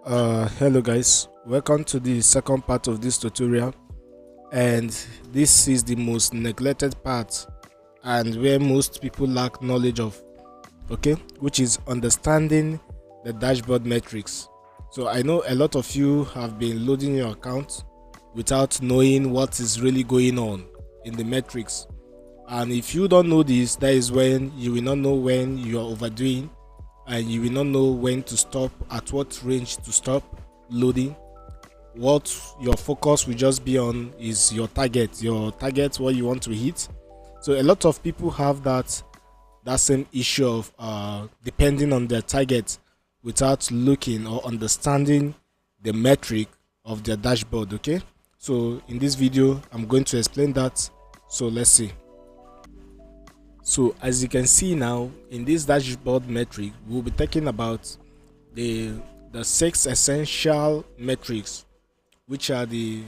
Hello guys, welcome to the second part of this tutorial, and this is the most neglected part and where most people lack knowledge of, okay, which is understanding the dashboard metrics. So I know a lot of you have been loading your account without knowing what is really going on in the metrics, and if you don't know this, that is when you will not know when you are overdoing, and you will not know when to stop, at what range to stop loading. What your focus will just be on is your target, what you want to hit. So a lot of people have that same issue of depending on their target without looking or understanding the metric of their dashboard. Okay, so in this video I'm going to explain that. So let's see. So as you can see now, in this dashboard metric, we'll be talking about the 6 essential metrics, which are the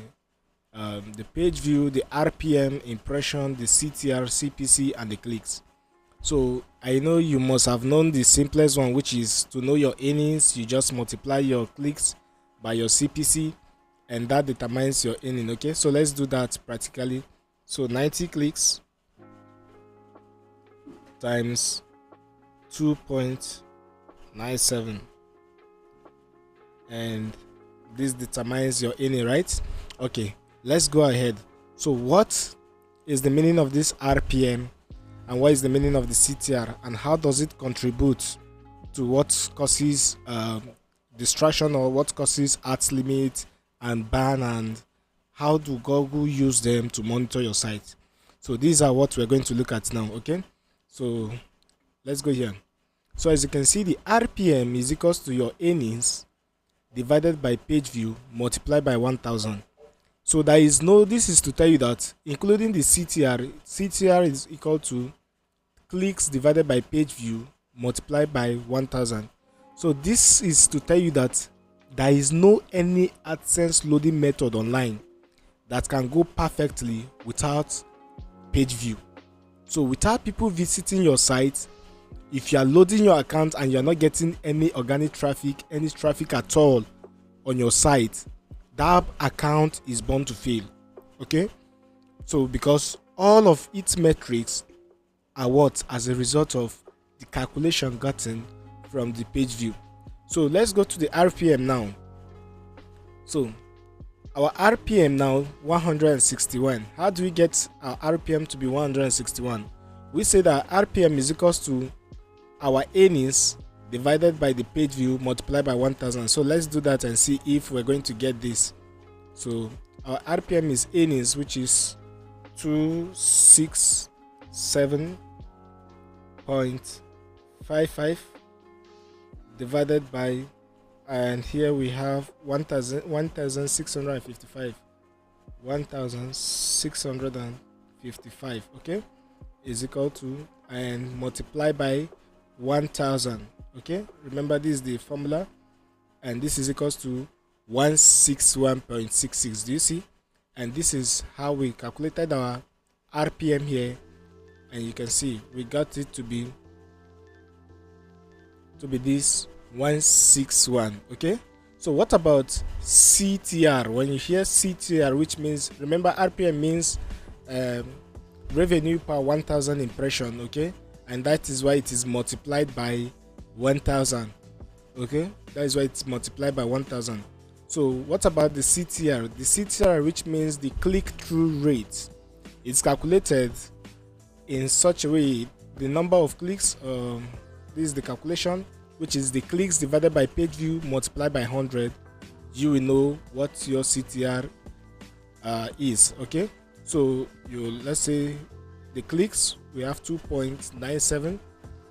page view, the RPM, impression, the CTR, CPC, and the clicks. So I know you must have known the simplest one, which is to know your earnings. You just multiply your clicks by your CPC, and that determines your earning. Okay, so let's do that practically. So 90 clicks times 2.97, and this determines your earning, right? Okay, let's go ahead. So what is the meaning of this RPM, and what is the meaning of the CTR, and how does it contribute to what causes distraction, or what causes ads limit and ban, and how do Google use them to monitor your site? So these are what we're going to look at now. Okay, so let's go here. So as you can see, the RPM is equals to your earnings divided by page view multiplied by 1000. So there is no, this is to tell you that including the CTR is equal to clicks divided by page view multiplied by 1000. So this is to tell you that there is no any AdSense loading method online that can go perfectly without page view. So without people visiting your site, if you are loading your account and you are not getting any organic traffic, any traffic at all on your site, that account is bound to fail. Okay, so because all of its metrics are what, as a result of the calculation gotten from the page view. So let's go to the RPM now. So our RPM now 161. How do we get our RPM to be 161? We say that RPM is equals to our earnings divided by the page view multiplied by 1000. So let's do that and see if we're going to get this. So our RPM is earnings, which is 267.55 divided by, and here we have 1655, okay, is equal to, and multiply by 1000. Okay, remember this is the formula, and this is equals to 161.66. do you see? And this is how we calculated our RPM here, and you can see we got it to be this 161. Okay, so what about CTR? When you hear CTR, which means, remember RPM means revenue per 1000 impression, okay, and that is why it is multiplied by 1000. Okay, that is why it's multiplied by 1000. So what about the CTR? The CTR, which means the click-through rate, it's calculated in such a way, the number of clicks, this is the calculation, which is the clicks divided by page view multiplied by 100. You will know what your CTR is. Okay, so let's say the clicks, we have 2.97.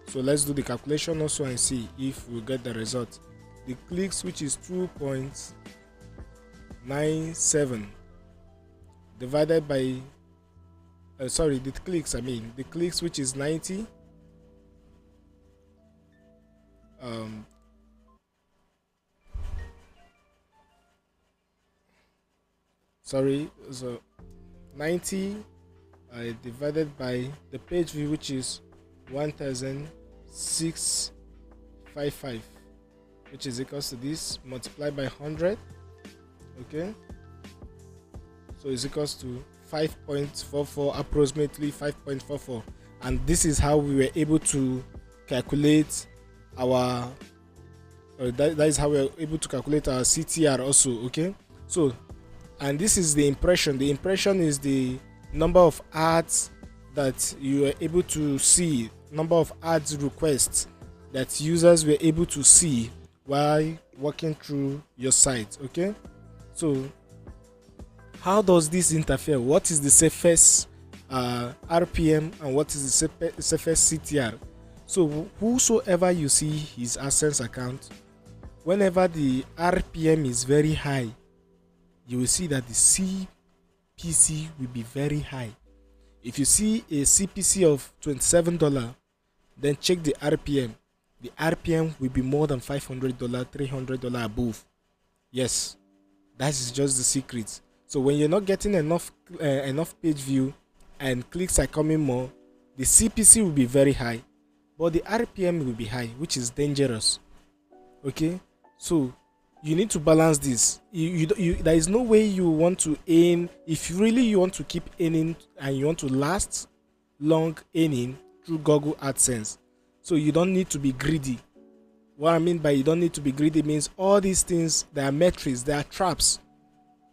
so let's do the calculation also and see if we get the result. The clicks, which is 2.97 divided by the clicks, which is 90, so 90 divided by the page view, which is 1655. which is equals to this multiplied by 100. Okay, so it's equals to 5.44, approximately 5.44, and this is how we were able to calculate our that is how we are able to calculate our CTR also. Okay, so and this is the impression. The impression is the number of ads that you are able to see, number of ads requests that users were able to see while walking through your site. Okay, so how does this interfere? What is the safest RPM and what is the safest CTR? So whosoever you see his Adsense account, whenever the RPM is very high, you will see that the CPC will be very high. If you see a CPC of $27, then check the RPM. The RPM will be more than $500, $300 above. Yes, that is just the secret. So when you're not getting enough page view and clicks are coming more, the CPC will be very high, but the RPM will be high, which is dangerous. Okay, so you need to balance this. There is no way you want to aim. If really you want to keep earning and you want to last long earning through Google AdSense, so you don't need to be greedy. What I mean by you don't need to be greedy means all these things, they are metrics, they are traps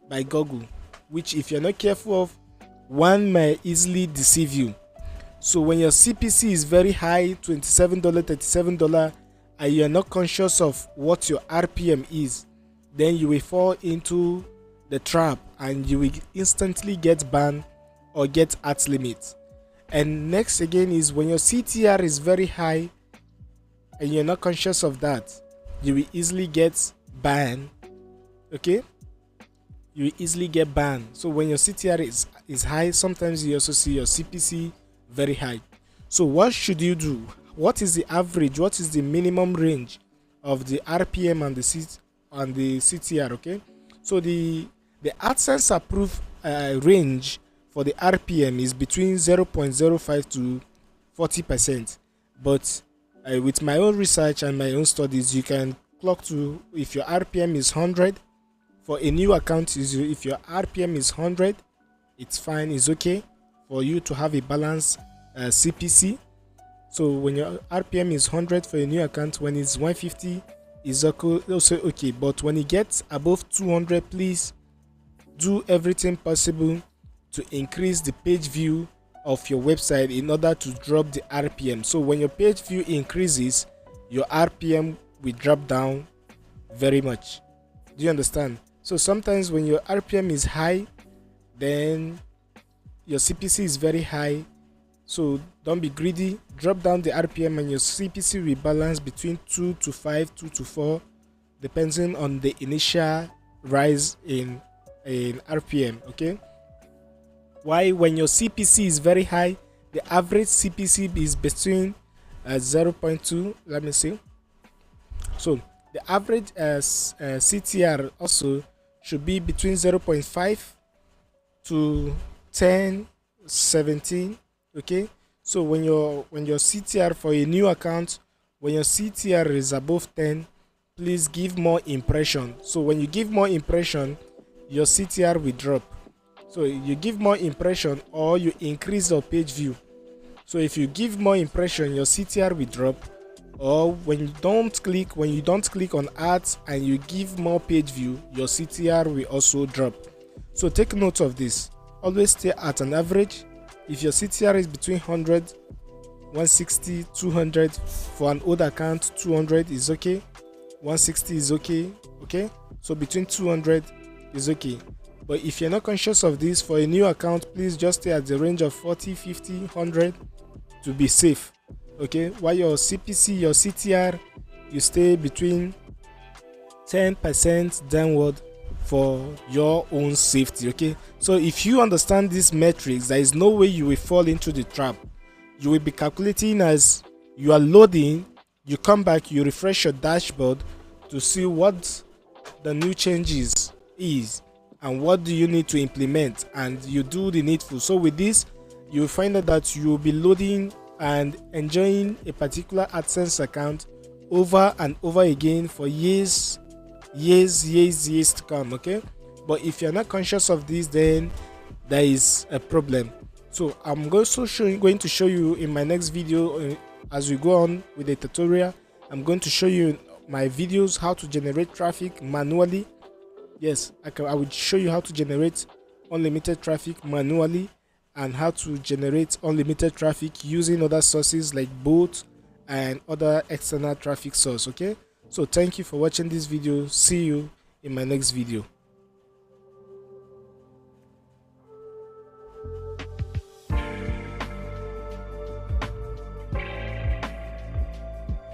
by Google, which if you're not careful of, one may easily deceive you. So when your CPC is very high, $27, $37, and you're not conscious of what your RPM is, then you will fall into the trap and you will instantly get banned or get at limit. And next again is when your CTR is very high and you're not conscious of that, you will easily get banned. Okay, you will easily get banned. So when your CTR is high, sometimes you also see your CPC very high. So what should you do? What is the average? What is the minimum range of the RPM and the CTR? Okay, so the AdSense approved range for the RPM is between 0.05 to 40%. But with my own research and my own studies, you can clock to, if your RPM is 100 for a new account, if your RPM is 100, it's fine, it's okay for you to have a balanced CPC. So when your RPM is 100 for a new account, when it's 150, is also okay. But when it gets above 200, please do everything possible to increase the page view of your website in order to drop the RPM. So when your page view increases, your RPM will drop down very much. Do you understand? So sometimes when your RPM is high, then your CPC is very high. So don't be greedy. Drop down the RPM and your CPC will balance between 2 to 5, 2 to 4, depending on the initial rise in RPM. Okay. Why? When your CPC is very high, the average CPC is between 0.2. Let me see. So the average CTR also should be between 0.5 to 10, 17. Okay, so when your CTR for a new account, when your CTR is above 10, please give more impression. So when you give more impression, your CTR will drop. So you give more impression or you increase your page view. So if you give more impression, your CTR will drop. Or when you don't click on ads and you give more page view, your CTR will also drop. So take note of this. Always stay at an average. If your CTR is between 100, 160, 200, for an old account, 200 is okay, 160 is okay. Okay, so between 200 is okay. But if you're not conscious of this, for a new account, please just stay at the range of 40, 50, 100 to be safe. Okay, while your CPC, your CTR, you stay between 10% downward for your own safety. Okay, so if you understand these metrics, there is no way you will fall into the trap. You will be calculating as you are loading, you come back, you refresh your dashboard to see what the new changes is and what do you need to implement, and you do the needful. So with this, you will find out that you will be loading and enjoying a particular AdSense account over and over again for years to come. Okay, but if you're not conscious of this, then there is a problem. So I'm also going to show you in my next video, as we go on with the tutorial. I'm going to show you my videos how to generate traffic manually. Yes, I will show you how to generate unlimited traffic manually and how to generate unlimited traffic using other sources like bots and other external traffic source. Okay, so thank you for watching this video. See you in my next video.